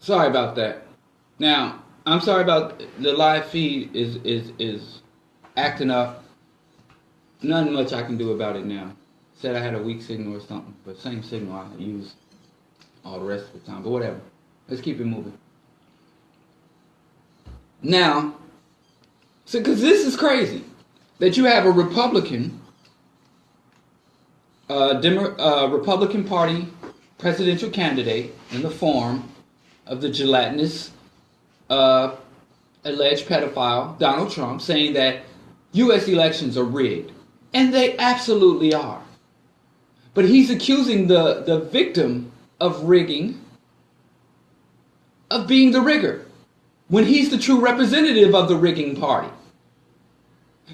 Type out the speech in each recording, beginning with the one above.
Sorry about that. Now, I'm sorry about the live feed is acting up. Nothing much I can do about it now. Said I had a weak signal or something, but same signal I use all the rest of the time. But whatever. Let's keep it moving. Now, so because this is crazy that you have a Republican, Republican Party presidential candidate in the form of the gelatinous alleged pedophile Donald Trump saying that U.S. elections are rigged. And they absolutely are. But he's accusing the victim of rigging of being the rigger when he's the true representative of the rigging party.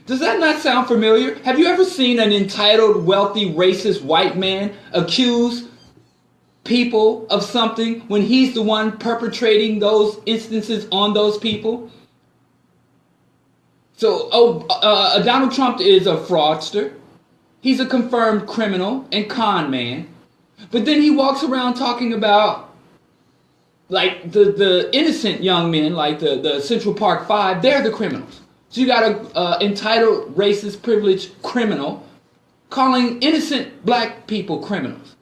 Does that not sound familiar? Have you ever seen an entitled, wealthy, racist white man accuse people of something when he's the one perpetrating those instances on those people? So, Donald Trump is a fraudster. He's a confirmed criminal and con man. But then he walks around talking about, like, the innocent young men, like the Central Park Five, they're the criminals. So you got a entitled, racist, privileged criminal calling innocent black people criminals.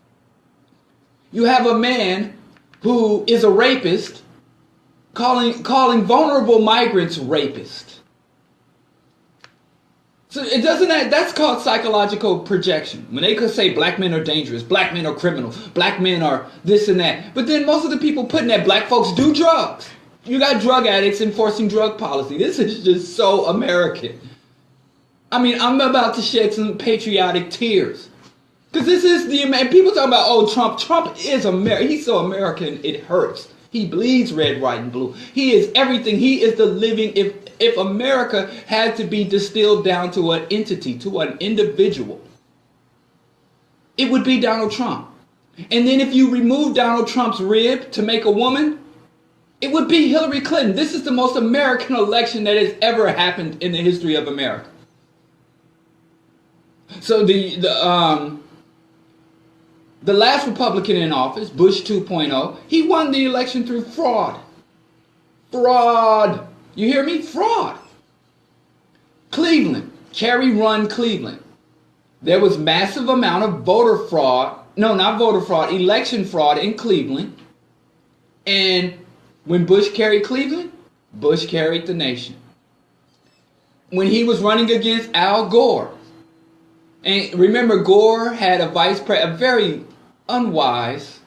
You have a man who is a rapist calling vulnerable migrants rapists. So it doesn't that's called psychological projection. When they could say black men are dangerous, black men are criminals, black men are this and that. But then most of the people putting that black folks do drugs. You got drug addicts enforcing drug policy. This is just so American. I mean, I'm about to shed some patriotic tears. Because this is people talking about, oh, Trump is American. He's so American, it hurts. He bleeds red, white, and blue. He is everything. He is the living, if America had to be distilled down to an entity, to an individual, it would be Donald Trump. And then if you remove Donald Trump's rib to make a woman, it would be Hillary Clinton. This is the most American election that has ever happened in the history of America. So the last Republican in office, Bush 2.0, he won the election through fraud. Fraud. You hear me? Fraud. Cleveland, Kerry run Cleveland. There was massive amount of voter fraud. No, not voter fraud, election fraud in Cleveland. And when Bush carried Cleveland, Bush carried the nation. When he was running against Al Gore, and remember Gore had a very unwise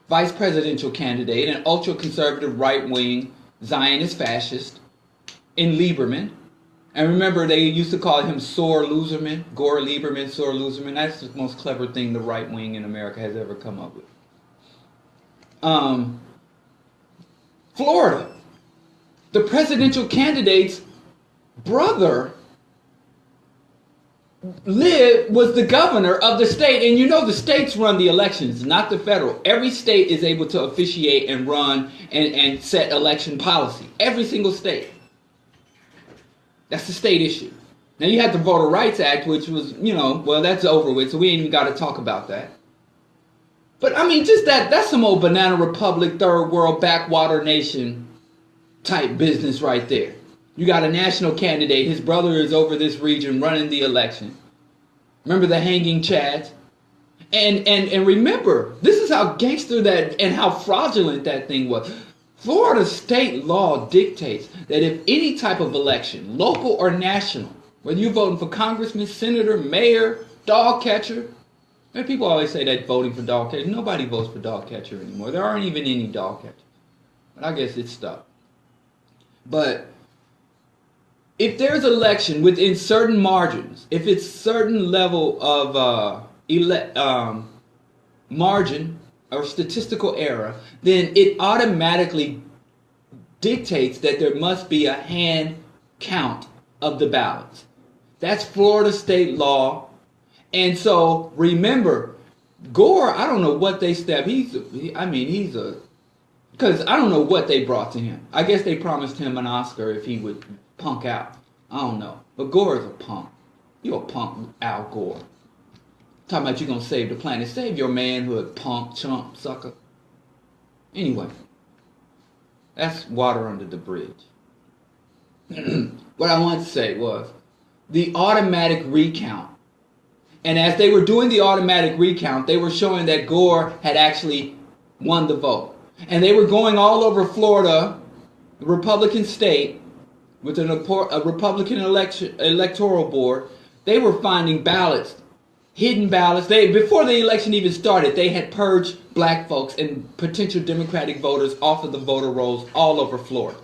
vice presidential candidate, an ultra-conservative right-wing Zionist fascist in Lieberman. And remember, they used to call him sore loserman, Gore Lieberman, sore loserman. That's the most clever thing the right wing in America has ever come up with. Florida, the presidential candidate's brother was the governor of the state, and you know the states run the elections, not the federal. Every state is able to officiate and run and set election policy. Every single state. That's the state issue. Now you had the Voter Rights Act, which was, well, that's over with, so we ain't even got to talk about that. But I mean, just that's some old banana republic, third world, backwater nation type business right there. You got a national candidate, his brother is over this region running the election. Remember the hanging chads? And remember, this is how gangster that and how fraudulent that thing was. Florida state law dictates that if any type of election, local or national, whether you're voting for congressman, senator, mayor, dog catcher, and people always say that voting for dog catcher, nobody votes for dog catcher anymore. There aren't even any dog catchers. But I guess it's stuck. But if there's election within certain margins, if it's certain level of margin or statistical error, then it automatically dictates that there must be a hand count of the ballots. That's Florida state law. And so remember, Gore, I don't know what they stepped. Because I don't know what they brought to him. I guess they promised him an Oscar if he would punk out. I don't know. But Gore is a punk. You're a punk, Al Gore. Talking about you gonna save the planet. Save your manhood, punk, chump, sucker. Anyway. That's water under the bridge. What I wanted to say was the automatic recount. And as they were doing the automatic recount, they were showing that Gore had actually won the vote. And they were going all over Florida, the Republican state, with a Republican electoral board. They were finding ballots, hidden ballots. Before the election even started, they had purged black folks and potential Democratic voters off of the voter rolls all over Florida.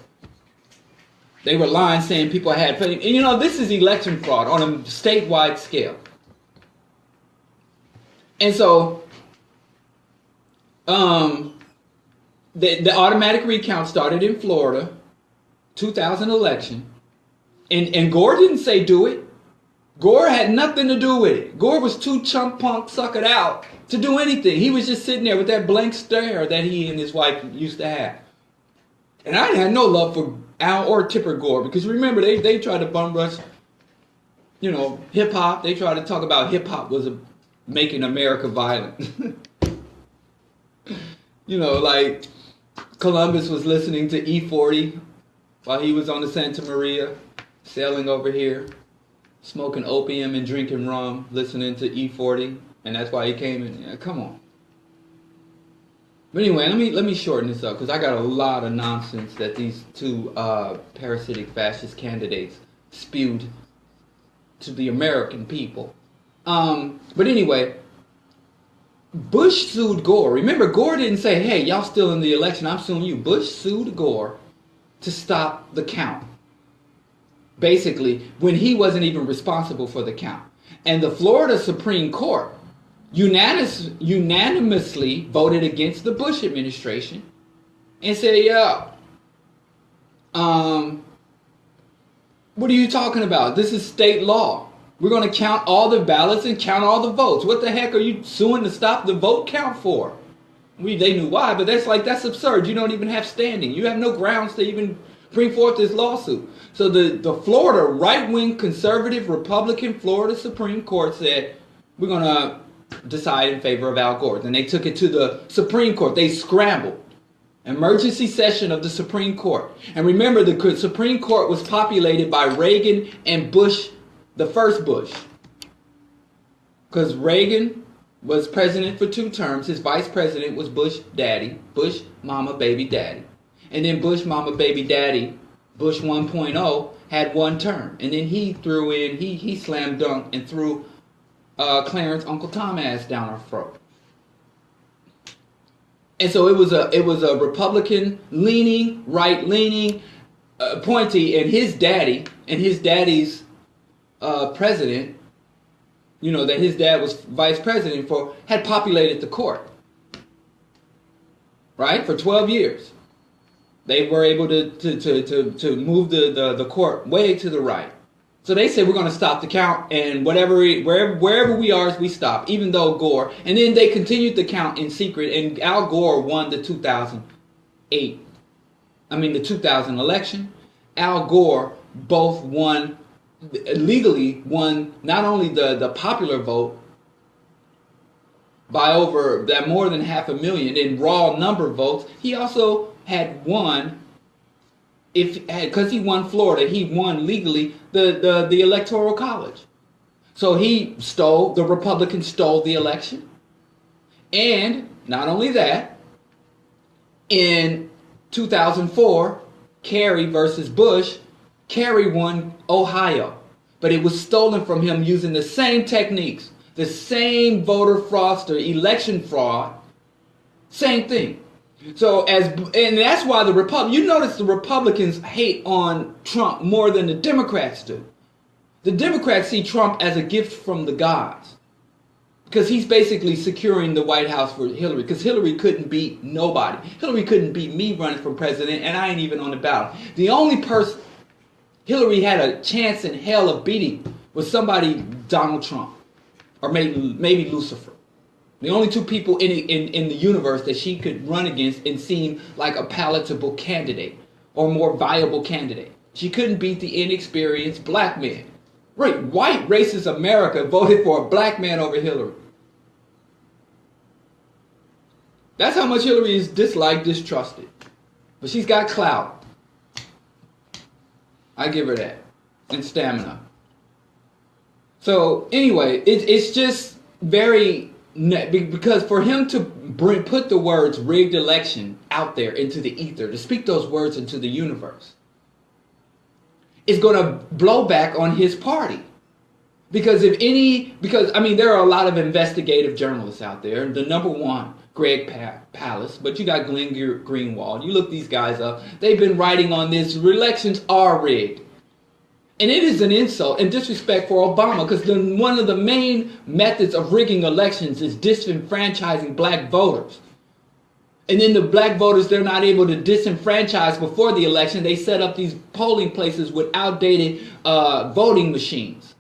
They were lying, saying people had... And you know, this is election fraud on a statewide scale. And so, the automatic recount started in Florida, 2000 election, and Gore didn't say do it. Gore had nothing to do with it. Gore was too chump punk suckered out to do anything. He was just sitting there with that blank stare that he and his wife used to have. And I had no love for Al or Tipper Gore, because remember, they tried to bum rush, you know, hip hop. They tried to talk about hip hop was making America violent. You know, like Columbus was listening to E40 while he was on the Santa Maria, sailing over here, smoking opium and drinking rum, listening to E40, and that's why he came in. Yeah, come on. But anyway, let me shorten this up, because I got a lot of nonsense that these two parasitic fascist candidates spewed to the American people. But anyway, Bush sued Gore. Remember, Gore didn't say, hey, y'all still in the election, I'm suing you. Bush sued Gore to stop the count. Basically, when he wasn't even responsible for the count. And the Florida Supreme Court unanimously voted against the Bush administration and said, yeah, what are you talking about? This is state law. We're going to count all the ballots and count all the votes. What the heck are you suing to stop the vote count for? They knew why, but that's absurd. You don't even have standing. You have no grounds to even bring forth this lawsuit. So the Florida right-wing conservative Republican Florida Supreme Court said, we're going to decide in favor of Al Gore. Then they took it to the Supreme Court. They scrambled. Emergency session of the Supreme Court. And remember, the Supreme Court was populated by Reagan and Bush, the first Bush. Because Reagan was president for 2 terms. His vice president was Bush daddy, Bush mama, baby daddy. And then Bush mama, baby daddy, Bush 1.0, had 1 term. And then he threw in, he slam dunked and threw Clarence Uncle Tom ass down our throat. And so it was a Republican leaning, right leaning appointee, and his daddy's president, you know, that his dad was vice president for, had populated the court. Right? For 12 years. They were able to move the court way to the right. So they said, we're going to stop the count, and wherever we are, we stop, even though Gore. And then they continued the count in secret, and Al Gore won the 2000 election. Al Gore both legally won not only the popular vote by more than 500,000 in raw number votes, he also had won, because he won Florida, he won legally the Electoral College. So the Republicans stole the election. And not only that, in 2004, Kerry versus Bush, Kerry won Ohio. But it was stolen from him using the same techniques, the same voter fraudster, election fraud, same thing. So and that's why you notice the Republicans hate on Trump more than the Democrats do. The Democrats see Trump as a gift from the gods, because he's basically securing the White House for Hillary, because Hillary couldn't beat nobody. Hillary couldn't beat me running for president, and I ain't even on the ballot. The only person Hillary had a chance in hell of beating was somebody, Donald Trump, or maybe Lucifer. The only 2 people in the universe that she could run against and seem like a palatable candidate or more viable candidate. She couldn't beat the inexperienced black man. Right, white racist America voted for a black man over Hillary. That's how much Hillary is disliked, distrusted. But she's got clout. I give her that. And stamina. So anyway, it's just very, because for him to put the words rigged election out there into the ether, to speak those words into the universe, is going to blow back on his party. Because there are a lot of investigative journalists out there. The number one, Greg Palast, but you got Glenn Greenwald. You look these guys up. They've been writing on this. Elections are rigged. And it is an insult and disrespect for Obama, because one of the main methods of rigging elections is disenfranchising black voters. And then the black voters they're not able to disenfranchise before the election, they set up these polling places with outdated voting machines.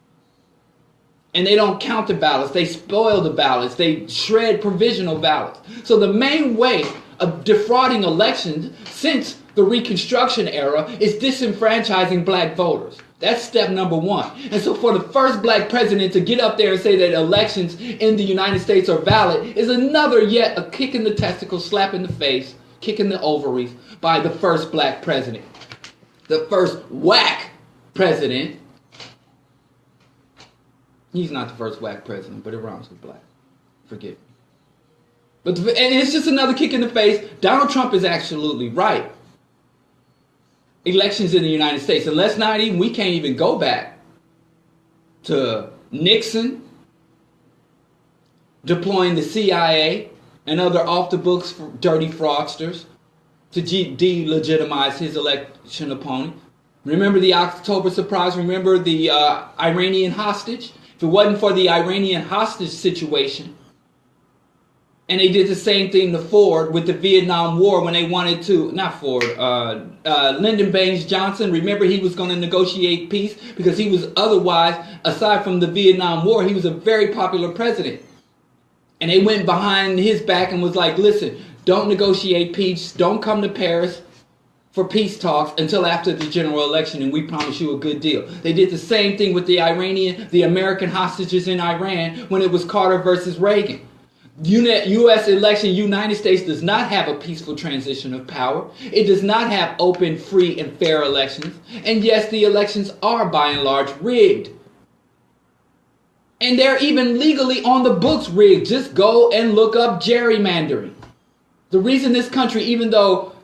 And they don't count the ballots. They spoil the ballots. They shred provisional ballots. So the main way of defrauding elections since the Reconstruction era is disenfranchising black voters. That's step number one. And so for the first black president to get up there and say that elections in the United States are valid is another yet a kick in the testicles, slap in the face, kick in the ovaries by the first black president. The first whack president. He's not the first whack president, but it rhymes with black. Forgive me. And it's just another kick in the face. Donald Trump is absolutely right. Elections in the United States, and we can't even go back to Nixon deploying the CIA and other off-the-books dirty fraudsters to delegitimize his election opponent. Remember the October surprise? Remember the Iranian hostage? If it wasn't for the Iranian hostage situation, and they did the same thing to Ford with the Vietnam War when they wanted to, not Ford, Lyndon Baines Johnson. Remember, he was going to negotiate peace because he was otherwise, aside from the Vietnam War, he was a very popular president. And they went behind his back and was like, listen, don't negotiate peace. Don't come to Paris for peace talks until after the general election, and we promise you a good deal. They did the same thing with the American hostages in Iran when it was Carter versus Reagan. U.S. election, United States does not have a peaceful transition of power. It does not have open, free, and fair elections. And yes, the elections are by and large rigged. And they're even legally on the books rigged. Just go and look up gerrymandering. The reason this country, even though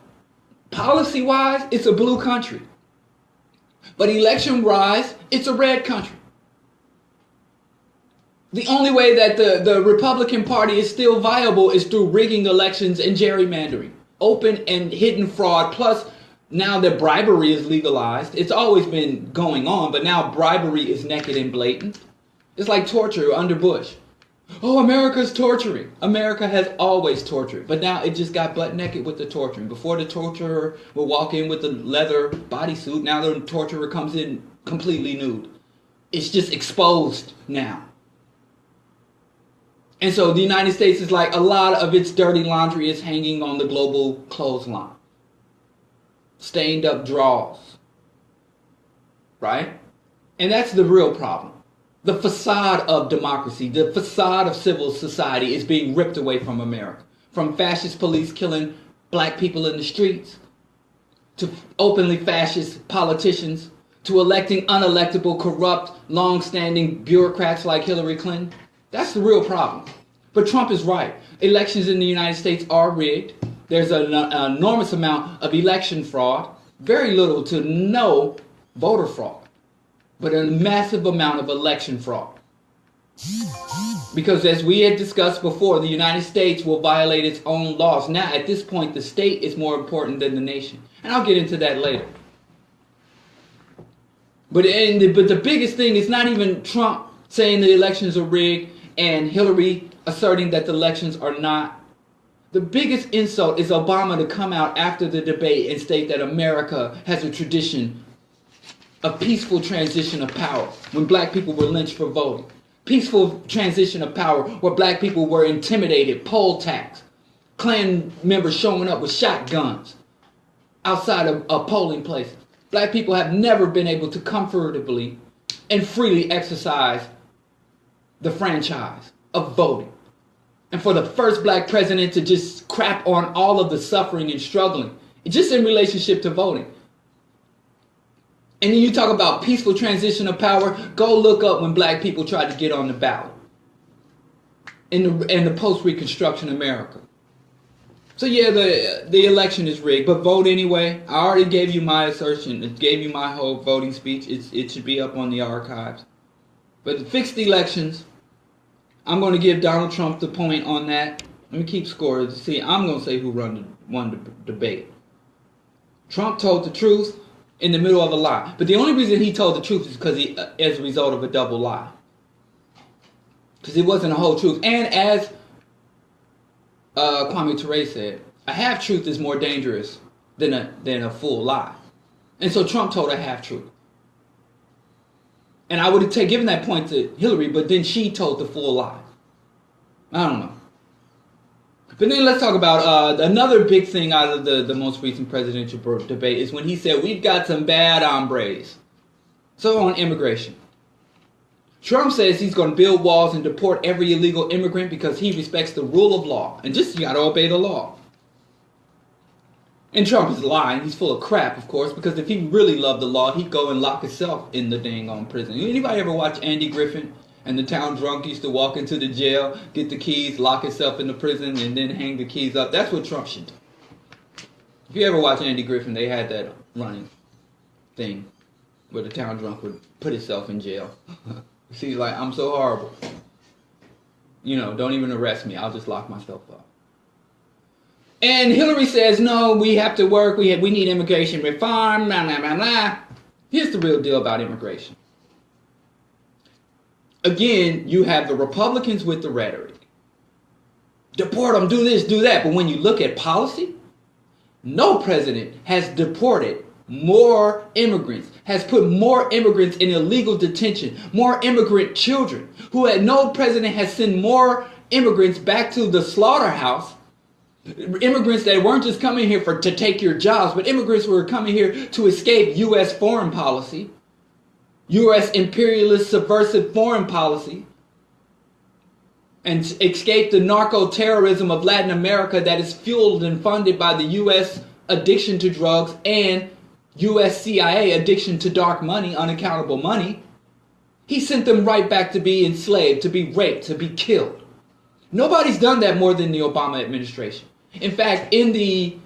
policy-wise, it's a blue country, but election-wise, it's a red country. The only way that the Republican Party is still viable is through rigging elections and gerrymandering. Open and hidden fraud, plus now that bribery is legalized. It's always been going on, but now bribery is naked and blatant. It's like torture under Bush. Oh, America's torturing. America has always tortured, but now it just got butt naked with the torturing. Before the torturer would walk in with the leather bodysuit, now the torturer comes in completely nude. It's just exposed now. And so the United States is like a lot of its dirty laundry is hanging on the global clothesline. Stained up drawers. Right? And that's the real problem. The facade of democracy, the facade of civil society is being ripped away from America. From fascist police killing black people in the streets, to openly fascist politicians, to electing unelectable, corrupt, long-standing bureaucrats like Hillary Clinton. That's the real problem. But Trump is right. Elections in the United States are rigged. There's an enormous amount of election fraud. Very little to no voter fraud. But a massive amount of election fraud. Because as we had discussed before, the United States will violate its own laws. Now, at this point, the state is more important than the nation. And I'll get into that later. But the biggest thing is not even Trump saying the elections are rigged and Hillary asserting that the elections are not. The biggest insult is Obama to come out after the debate and state that America has a tradition of peaceful transition of power when black people were lynched for voting. Peaceful transition of power where black people were intimidated, poll taxed, Klan members showing up with shotguns outside of polling places. Black people have never been able to comfortably and freely exercise the franchise of voting. And for the first black president to just crap on all of the suffering and struggling just in relationship to voting. And then you talk about peaceful transition of power. Go look up when black people tried to get on the ballot in the post-Reconstruction America. So yeah, the election is rigged, but vote anyway. I already gave you my assertion. It gave you my whole voting speech. It should be up on the archives. But the fixed elections, I'm going to give Donald Trump the point on that. Let me keep score. See, I'm going to say who won the debate. Trump told the truth in the middle of a lie. But the only reason he told the truth is because as a result of a double lie. Because it wasn't a whole truth. And as Kwame Ture said, a half truth is more dangerous than a full lie. And so Trump told a half truth. And I would have given that point to Hillary, but then she told the full lie. I don't know. But then let's talk about another big thing out of the most recent presidential debate is when he said, we've got some bad hombres. So on immigration. Trump says he's going to build walls and deport every illegal immigrant because he respects the rule of law. And just, you got to obey the law. And Trump is lying. He's full of crap, of course, because if he really loved the law, he'd go and lock himself in the dang on prison. Anybody ever watch Andy Griffin? And the town drunk used to walk into the jail, get the keys, lock himself in the prison, and then hang the keys up. That's what Trump should do. If you ever watch Andy Griffin, they had that running thing where the town drunk would put himself in jail. He's like, I'm so horrible. You know, don't even arrest me. I'll just lock myself up. And Hillary says, no, we have to work. We need immigration reform. Blah, blah, blah, blah. Here's the real deal about immigration. Again, you have the Republicans with the rhetoric. Deport them, do this, do that. But when you look at policy, no president has deported more immigrants, has put more immigrants in illegal detention, more immigrant children, no president has sent more immigrants back to the slaughterhouse. Immigrants that weren't just coming here to take your jobs, but immigrants who were coming here to escape U.S. foreign policy. U.S. imperialist subversive foreign policy, and escape the narco-terrorism of Latin America that is fueled and funded by the U.S. addiction to drugs and U.S. CIA addiction to dark money, unaccountable money. He sent them right back to be enslaved, to be raped, to be killed. Nobody's done that more than the Obama administration. In fact, in the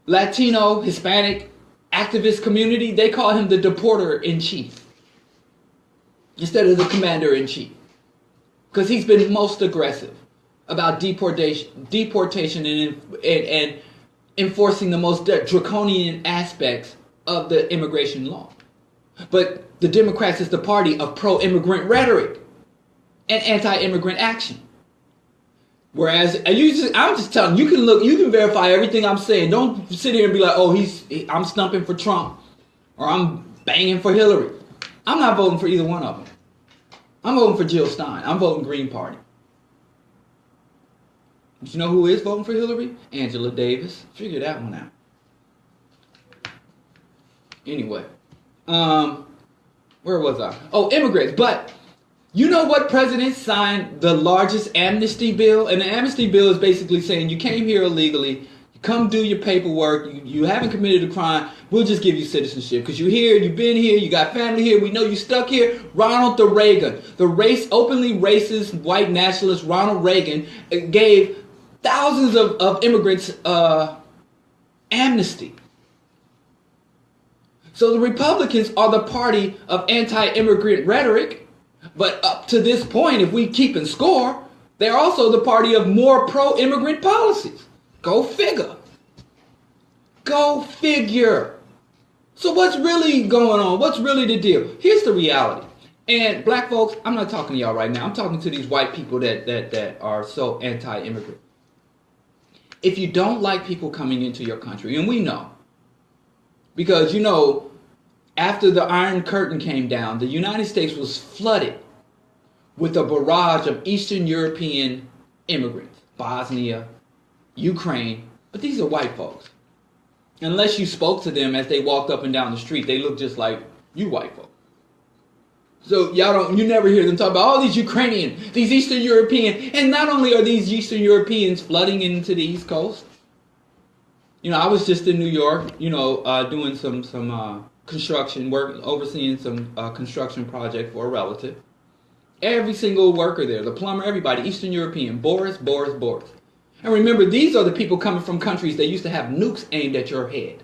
Latino, Hispanic, activist community, they call him the deporter-in-chief instead of the commander-in-chief, because he's been most aggressive about deportation and enforcing the most draconian aspects of the immigration law. But the Democrats is the party of pro-immigrant rhetoric and anti-immigrant action. Whereas, I'm just telling you, you can verify everything I'm saying. Don't sit here and be like, oh, I'm stumping for Trump, or I'm banging for Hillary. I'm not voting for either one of them. I'm voting for Jill Stein. I'm voting Green Party. But you know who is voting for Hillary? Angela Davis. Figure that one out. Anyway, where was I? Oh, immigrants. But you know what president signed the largest amnesty bill? And the amnesty bill is basically saying you came here illegally, you come do your paperwork, you haven't committed a crime, we'll just give you citizenship. Because you're here, you've been here, you got family here, we know you stuck here. Ronald Reagan, openly racist white nationalist Ronald Reagan gave thousands of immigrants amnesty. So the Republicans are the party of anti-immigrant rhetoric. But up to this point, if we keep in score, they're also the party of more pro-immigrant policies. Go figure. Go figure. So what's really going on? What's really the deal? Here's the reality. And black folks, I'm not talking to y'all right now. I'm talking to these white people that are so anti-immigrant. If you don't like people coming into your country, and we know, because you know, after the Iron Curtain came down, the United States was flooded with a barrage of Eastern European immigrants. Bosnia, Ukraine, but these are white folks. Unless you spoke to them as they walked up and down the street, they look just like you white folks. So you never hear them talk about all these Ukrainian, these Eastern European, and not only are these Eastern Europeans flooding into the East Coast, I was just in New York, doing some construction work, overseeing some construction project for a relative. Every single worker there, the plumber, everybody, Eastern European, Boris. And remember, these are the people coming from countries that used to have nukes aimed at your head.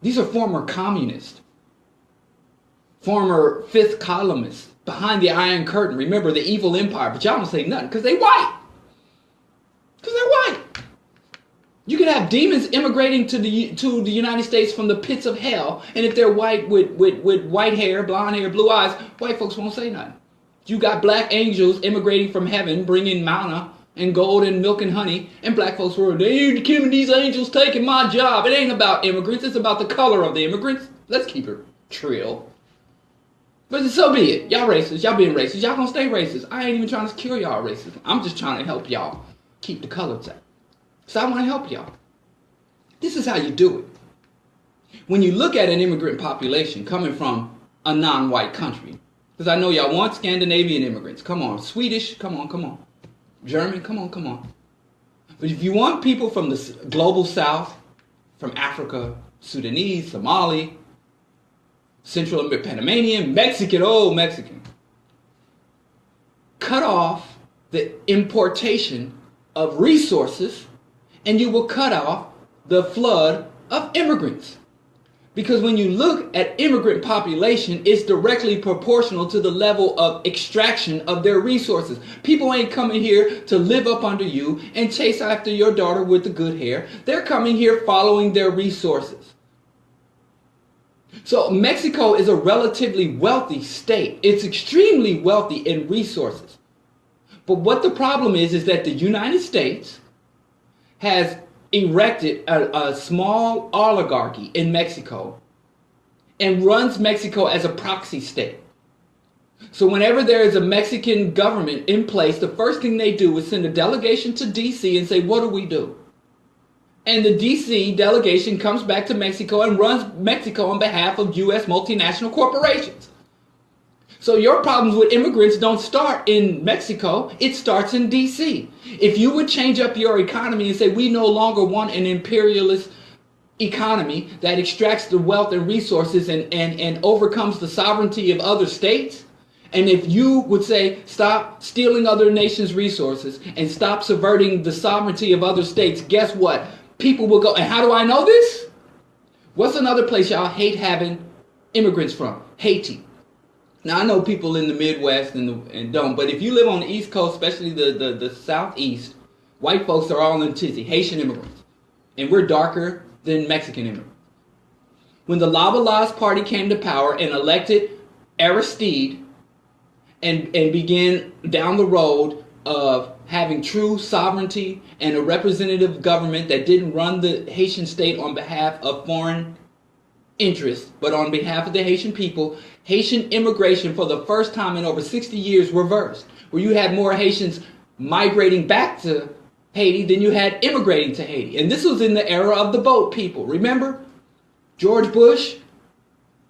These are former communists, former fifth columnists, behind the Iron Curtain. Remember, the evil empire, but y'all don't say nothing because they white. Because they're white. You could have demons immigrating to the United States from the pits of hell, and if they're white with white hair, blonde hair, blue eyes, white folks won't say nothing. You got black angels immigrating from heaven, bringing manna and gold and milk and honey, and black folks were, these angels taking my job. It ain't about immigrants, it's about the color of the immigrants. Let's keep it trill. But so be it. Y'all racist, y'all being racist, y'all gonna stay racist. I ain't even trying to cure y'all racism. I'm just trying to help y'all keep the colors out. So I want to help y'all. This is how you do it. When you look at an immigrant population coming from a non-white country, because I know y'all want Scandinavian immigrants. Come on. Swedish, come on. German, come on. But if you want people from the global south, from Africa, Sudanese, Somali, Central Panamanian, Mexican, cut off the importation of resources, and you will cut off the flood of immigrants. Because when you look at immigrant population, it's directly proportional to the level of extraction of their resources. People ain't coming here to live up under you and chase after your daughter with the good hair. They're coming here following their resources. So Mexico is a relatively wealthy state. It's extremely wealthy in resources. But what the problem is that the United States has erected a small oligarchy in Mexico and runs Mexico as a proxy state. So whenever there is a Mexican government in place, the first thing they do is send a delegation to D.C. and say, what do we do? And the D.C. delegation comes back to Mexico and runs Mexico on behalf of U.S. multinational corporations. So your problems with immigrants don't start in Mexico, it starts in D.C. If you would change up your economy and say we no longer want an imperialist economy that extracts the wealth and resources and overcomes the sovereignty of other states, and if you would say stop stealing other nations' resources and stop subverting the sovereignty of other states, guess what? People will go, and how do I know this? What's another place y'all hate having immigrants from? Haiti. Now, I know people in the Midwest and don't, but if you live on the East Coast, especially the Southeast, white folks are all in tizzy, Haitian immigrants. And we're darker than Mexican immigrants. When the Lavalas party came to power and elected Aristide and began down the road of having true sovereignty and a representative government that didn't run the Haitian state on behalf of foreign interests, but on behalf of the Haitian people, Haitian immigration for the first time in over 60 years reversed, where you had more Haitians migrating back to Haiti than you had immigrating to Haiti. And this was in the era of the boat people. Remember? George Bush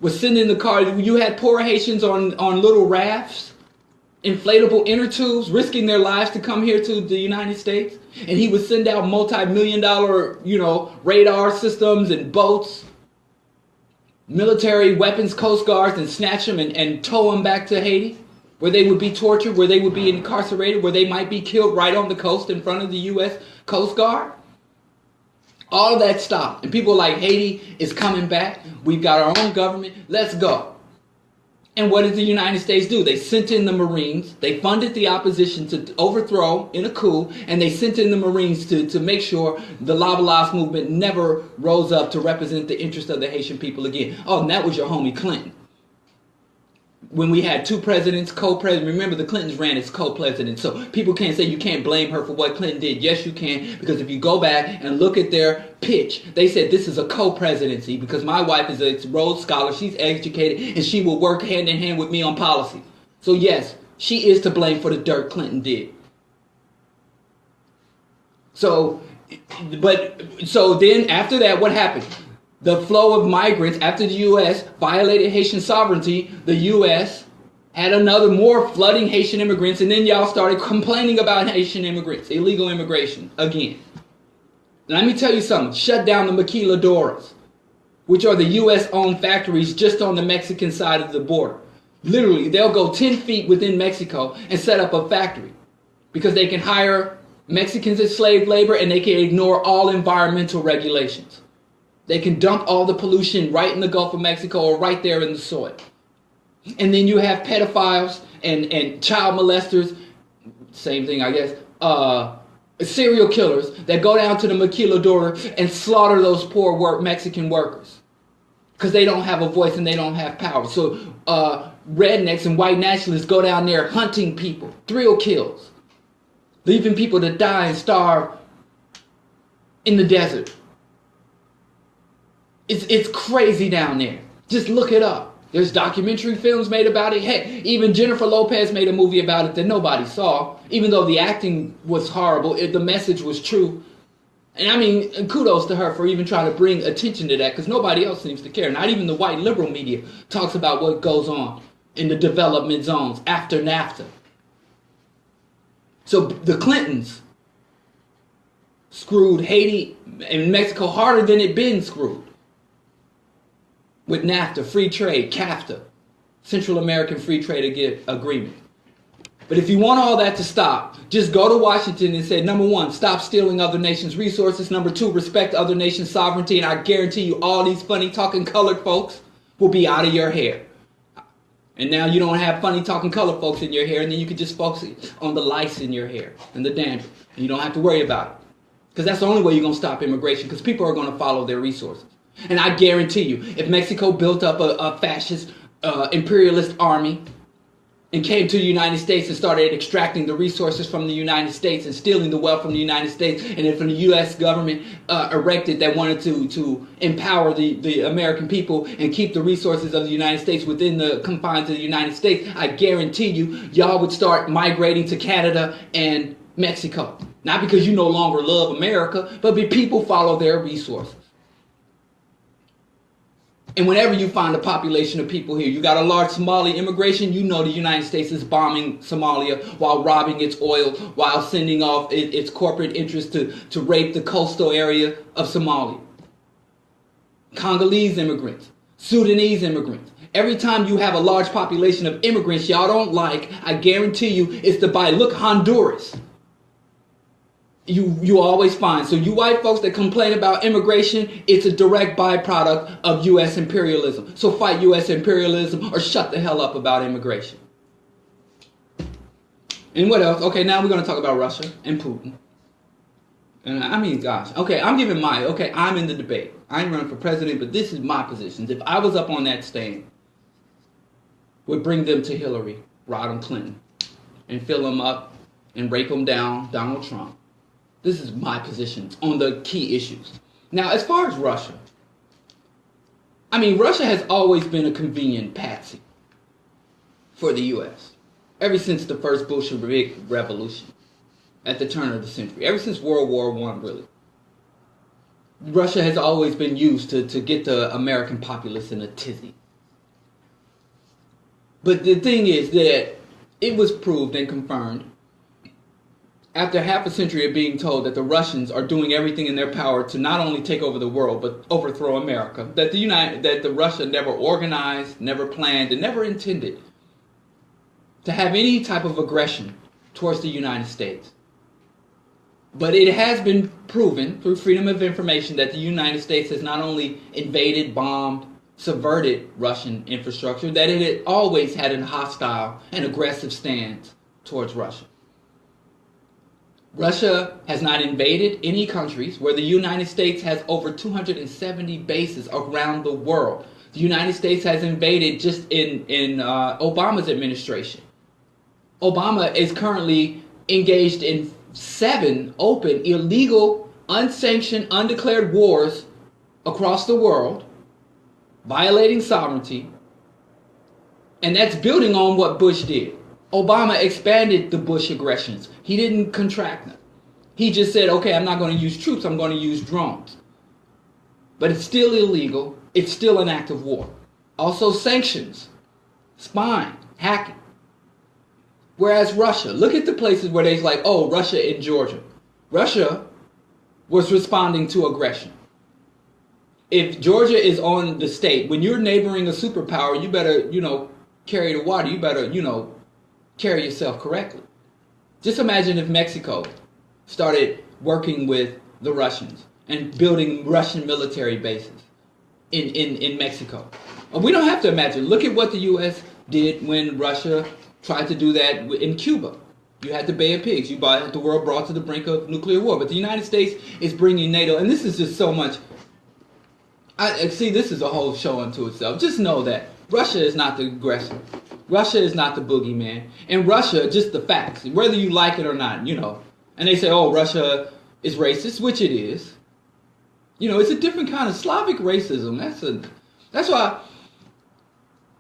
was sending the car. You had poor Haitians on little rafts, inflatable inner tubes, risking their lives to come here to the United States. And he would send out multi-million-dollar, radar systems and boats, military weapons, coast guards, and snatch them and tow them back to Haiti, where they would be tortured, where they would be incarcerated, where they might be killed right on the coast in front of the U.S. Coast Guard. All of that stopped. And people like, Haiti is coming back. We've got our own government. Let's go. And what did the United States do? They sent in the Marines. They funded the opposition to overthrow in a coup. And they sent in the Marines to make sure the Lavalas movement never rose up to represent the interest of the Haitian people again. Oh, and that was your homie Clinton. When we had two presidents, co-presidents, remember the Clintons ran as co-presidents, so people can't say you can't blame her for what Clinton did. Yes, you can, because if you go back and look at their pitch, they said this is a co-presidency because my wife is a Rhodes Scholar, she's educated, and she will work hand in hand with me on policy. So yes, she is to blame for the dirt Clinton did. So then after that, what happened? The flow of migrants after the U.S. violated Haitian sovereignty, the U.S. had more flooding Haitian immigrants, and then y'all started complaining about Haitian immigrants, illegal immigration, again. Let me tell you something. Shut down the maquiladoras, which are the U.S.-owned factories just on the Mexican side of the border. Literally, they'll go 10 feet within Mexico and set up a factory because they can hire Mexicans as slave labor and they can ignore all environmental regulations. They can dump all the pollution right in the Gulf of Mexico or right there in the soil. And then you have pedophiles and child molesters, same thing I guess, serial killers that go down to the maquiladora and slaughter those poor Mexican workers because they don't have a voice and they don't have power. So rednecks and white nationalists go down there hunting people, thrill kills, leaving people to die and starve in the desert. It's crazy down there. Just look it up. There's documentary films made about it. Heck, even Jennifer Lopez made a movie about it that nobody saw. Even though the acting was horrible, the message was true. And I mean, kudos to her for even trying to bring attention to that because nobody else seems to care. Not even the white liberal media talks about what goes on in the development zones after NAFTA. So the Clintons screwed Haiti and Mexico harder than it been screwed. With NAFTA, free trade, CAFTA, Central American Free Trade Agreement. But if you want all that to stop, just go to Washington and say, number one, stop stealing other nations' resources. Number two, respect other nations' sovereignty. And I guarantee you all these funny talking colored folks will be out of your hair. And now you don't have funny talking colored folks in your hair, and then you can just focus on the lice in your hair and the dandruff. And you don't have to worry about it. Because that's the only way you're going to stop immigration, because people are going to follow their resources. And I guarantee you, if Mexico built up a fascist, imperialist army and came to the United States and started extracting the resources from the United States and stealing the wealth from the United States, and if the U.S. government erected that wanted to empower the American people and keep the resources of the United States within the confines of the United States, I guarantee you, y'all would start migrating to Canada and Mexico. Not because you no longer love America, but because people follow their resources. And whenever you find a population of people here, you got a large Somali immigration, you know the United States is bombing Somalia while robbing its oil, while sending off its corporate interests to rape the coastal area of Somalia. Congolese immigrants, Sudanese immigrants. Every time you have a large population of immigrants y'all don't like, I guarantee you it's to buy. Look, Honduras. You always find. So you white folks that complain about immigration, it's a direct byproduct of U.S. imperialism. So fight U.S. imperialism or shut the hell up about immigration. And what else? Okay, now we're going to talk about Russia and Putin. And I mean, gosh. Okay, I'm in the debate. I ain't running for president, but this is my positions. If I was up on that stand, would bring them to Hillary, Rodham Clinton, and fill them up and rape them down, Donald Trump. This is my positions on the key issues. Now, as far as Russia, I mean, Russia has always been a convenient patsy for the U.S. ever since the first Bolshevik Revolution at the turn of the century, ever since World War I, really. Russia has always been used to get the American populace in a tizzy. But the thing is that it was proved and confirmed after half a century of being told that the Russians are doing everything in their power to not only take over the world, but overthrow America, that the Russia never organized, never planned, and never intended to have any type of aggression towards the United States. But it has been proven through freedom of information that the United States has not only invaded, bombed, subverted Russian infrastructure, that it had always had a hostile and aggressive stance towards Russia. Russia has not invaded any countries where the United States has over 270 bases around the world. The United States has invaded just in Obama's administration. Obama is currently engaged in 7 open, illegal, unsanctioned, undeclared wars across the world, violating sovereignty, and that's building on what Bush did. Obama expanded the Bush aggressions. He didn't contract them. He just said, okay, I'm not going to use troops, I'm going to use drones. But it's still illegal. It's still an act of war. Also sanctions, spying, hacking. Whereas Russia, look at the places where they're like, oh, Russia in Georgia. Russia was responding to aggression. If Georgia is on the state, when you're neighboring a superpower, you better, carry the water. You better, carry yourself correctly. Just imagine if Mexico started working with the Russians and building Russian military bases in Mexico. We don't have to imagine. Look at what the U.S. did when Russia tried to do that in Cuba. You had the Bay of Pigs. The world brought to the brink of nuclear war. But the United States is bringing NATO, and this is just so much. This is a whole show unto itself. Just know that Russia is not the aggressor. Russia is not the boogeyman. And Russia, just the facts, whether you like it or not, And they say, oh, Russia is racist, which it is. It's a different kind of Slavic racism. That's why.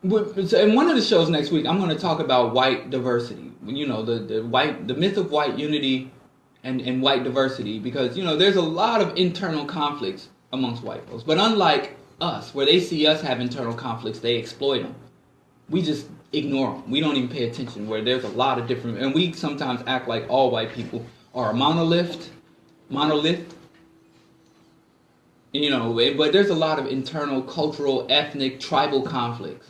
In one of the shows next week, I'm going to talk about white diversity. The myth of white unity and white diversity, because there's a lot of internal conflicts amongst white folks. But unlike us, where they see us have internal conflicts, they exploit them. We just ignore them. We don't even pay attention. Where there's a lot of different, and we sometimes act like all white people are a monolith. But there's a lot of internal, cultural, ethnic, tribal conflicts.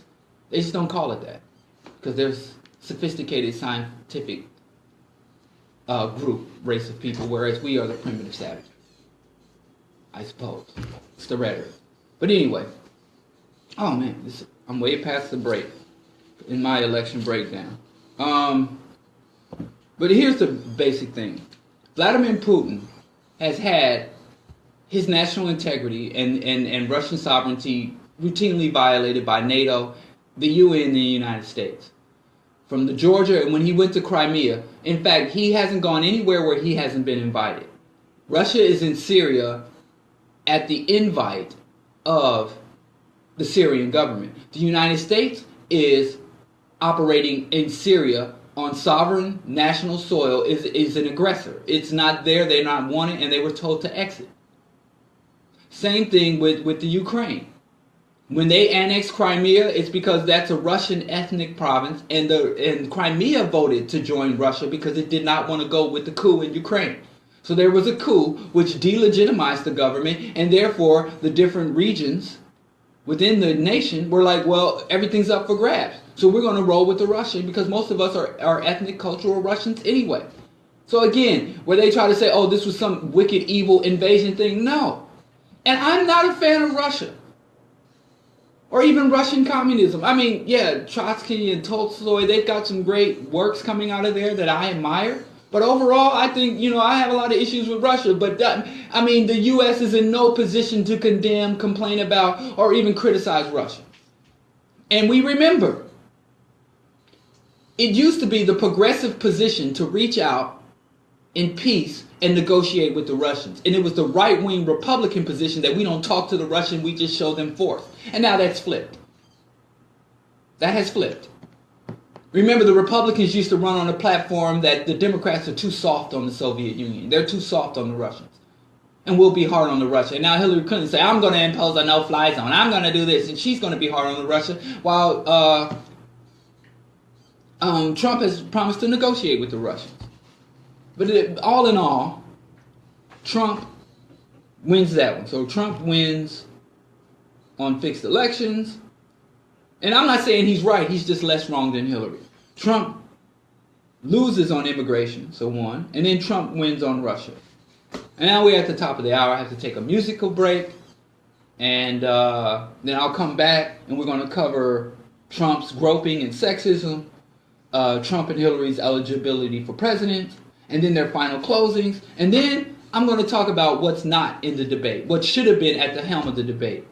They just don't call it that because there's sophisticated scientific race of people, whereas we are the primitive savage. I suppose it's the rhetoric. But anyway, oh man, I'm way past the break in my election breakdown. But here's the basic thing: Vladimir Putin has had his national integrity and Russian sovereignty routinely violated by NATO, the UN, and the United States. From the Georgia, and when he went to Crimea, in fact, he hasn't gone anywhere where he hasn't been invited. Russia is in Syria at the invite of the Syrian government. The United States is operating in Syria on sovereign national soil, is an aggressor. It's not there, they're not wanted, and they were told to exit. Same thing with the Ukraine. When they annexed Crimea, it's because that's a Russian ethnic province, and Crimea voted to join Russia because it did not want to go with the coup in Ukraine. So there was a coup which delegitimized the government, and therefore the different regions within the nation were like, well, everything's up for grabs. So we're going to roll with the Russian because most of us are ethnic, cultural Russians anyway. So again, where they try to say, oh, this was some wicked, evil invasion thing, no. And I'm not a fan of Russia. Or even Russian communism. I mean, yeah, Trotsky and Tolstoy, they've got some great works coming out of there that I admire. But overall, I think, I have a lot of issues with Russia. But, the U.S. is in no position to condemn, complain about, or even criticize Russia. And we remember, it used to be the progressive position to reach out in peace and negotiate with the Russians. And it was the right-wing Republican position that we don't talk to the Russian, we just show them force. And now that's flipped. That has flipped. Remember, the Republicans used to run on a platform that the Democrats are too soft on the Soviet Union. They're too soft on the Russians. And we'll be hard on the Russia. And now Hillary Clinton say, I'm going to impose a no-fly zone. I'm going to do this. And she's going to be hard on the Russia. While Trump has promised to negotiate with the Russians. But all in all, Trump wins that one. So Trump wins on fixed elections. And I'm not saying he's right. He's just less wrong than Hillary. Trump loses on immigration, so one. And then Trump wins on Russia. And now we're at the top of the hour. I have to take a musical break. And then I'll come back and we're going to cover Trump's groping and sexism, Trump and Hillary's eligibility for president, and then their final closings. And then I'm going to talk about what's not in the debate, what should have been at the helm of the debate.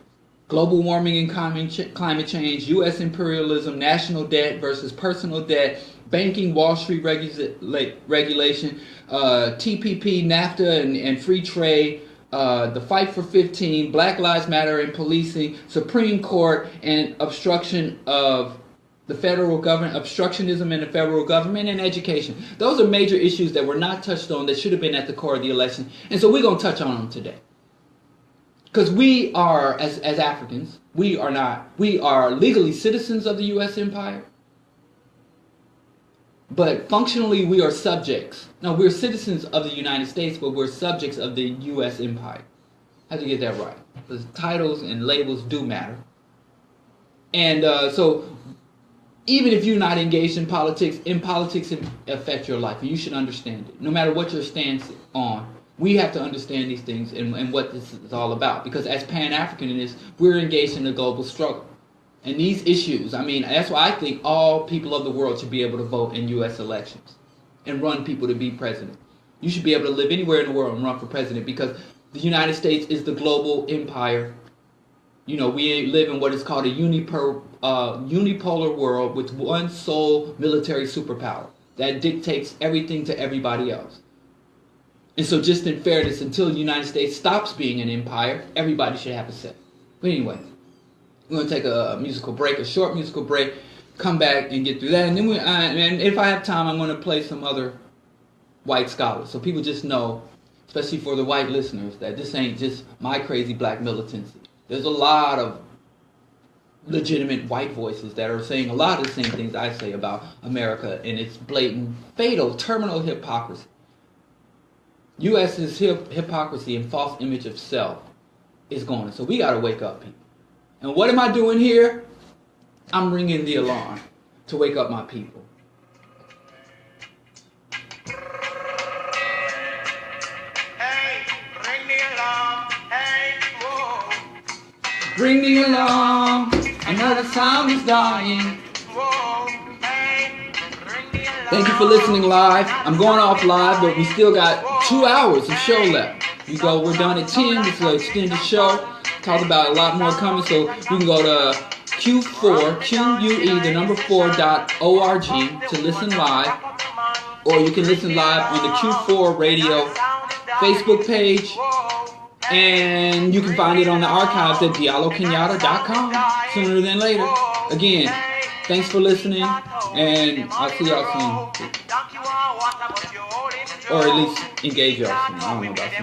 Global warming and climate change, U.S. imperialism, national debt versus personal debt, banking, Wall Street regulation, TPP, NAFTA and free trade, the fight for 15, Black Lives Matter and policing, Supreme Court, and obstruction of the federal government, obstructionism in the federal government, and education. Those are major issues that were not touched on that should have been at the core of the election. And so we're going to touch on them today. Because we are, as Africans, we are legally citizens of the U.S. empire. But functionally, we are subjects. No, we're citizens of the United States, but we're subjects of the U.S. empire. I have to get that right. Because titles and labels do matter. And so, even if you're not engaged in politics affect your life. And you should understand it. No matter what your stance on, we have to understand these things and what this is all about. Because as Pan-Africanists, we're engaged in a global struggle. And these issues, I mean, that's why I think all people of the world should be able to vote in U.S. elections and run people to be president. You should be able to live anywhere in the world and run for president because the United States is the global empire. You know, we live in what is called a unipolar world with one sole military superpower that dictates everything to everybody else. And so just in fairness, until the United States stops being an empire, everybody should have a say. But anyway. We're going to take a musical break, a short musical break, come back and get through that. And then and if I have time, I'm going to play some other white scholars. So people just know, especially for the white listeners, that this ain't just my crazy black militancy. There's a lot of legitimate white voices that are saying a lot of the same things I say about America and its blatant, fatal, terminal hypocrisy. U.S.'s hypocrisy and false image of self is going. So we got to wake up, people. And what am I doing here? I'm ringing the alarm to wake up my people. Hey, ring the alarm. Hey, whoa. Ring the alarm. Another sound is dying. Whoa. Hey, ring the alarm. Thank you for listening live. I'm going off live, but we still got 2 hours of show left. We're done at 10. This is an extended show. Talk about a lot more coming, so you can go to QUE4.org to listen live, or you can listen live on the Q4 Radio Facebook page, and you can find it on the archives at DialloKenyatta.com sooner than later. Again, thanks for listening, and I'll see y'all soon. Or at least engage y'all soon. I don't know about